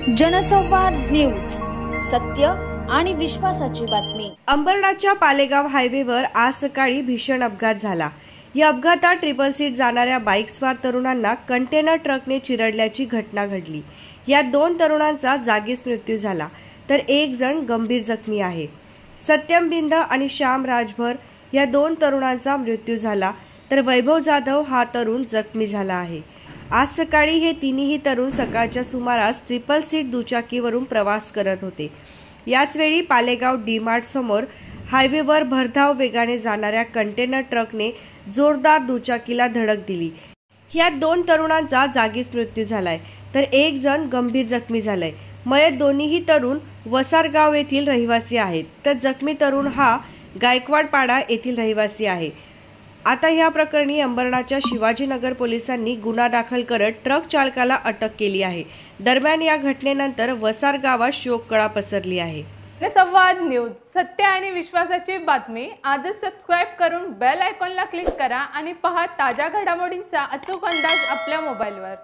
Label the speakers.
Speaker 1: जनसंवाद न्यूज, सत्य आणि विश्वासाची बातमी।
Speaker 2: अंबरनाथच्या पालेगाव हायवेवर आज सकाळी भीषण अपघात झाला। या अपघातात ट्रिपल सीट जाणाऱ्या बाईकस्वार तरुणांना कंटेनर ट्रकने चिरडल्याची घटना घडली। यात 2 तरुणांचा जागीच मृत्यू झाला तर एक जण गंभीर जखमी आहे। सत्यम बिंद आणि श्याम राजभर या 2 तरुणांचा मृत्यू झाला तर वैभव जाधव हा तरुण जखमी झाला आहे। आज सकाळी हे तिन्ही तरुण सकाळच्या सुमारास ट्रिपल सीट दुचाकीवरून प्रवास करत होते। याच वेळी पालेगाव डी-मार्ट समोर हायवेवर भरधाव वेगाने जाणाऱ्या कंटेनर ट्रकने जोरदार दुचाकीला धडक दिली। यात 2 तरुणांचा जागीच मृत्यू झालाय तर एक जण गंभीर जखमी झालाय। मयत दोन्ही तरुण वसारगाव येथील रहिवासी आहेत तर जखमी तरुण हा गायकवाडपाडा येथील रहिवासी आहे। आता या प्रकरणी अंबरनाथच्या शिवाजीनगर पोलिसांनी गुन्हा दाखल करत ट्रक चालकाला अटक केली आहे। दरम्यान या घटनेनंतर वसार गावात शोककळा पसरली आहे।
Speaker 3: जनसंवाद न्यूज, सत्य आणि विश्वासाची बातमी। आजच सबस्क्राइब करून बेल आयकॉनला क्लिक करा आणि पहा ताज्या घडामोडींचा अचूक अंदाज आपल्या मोबाईलवर।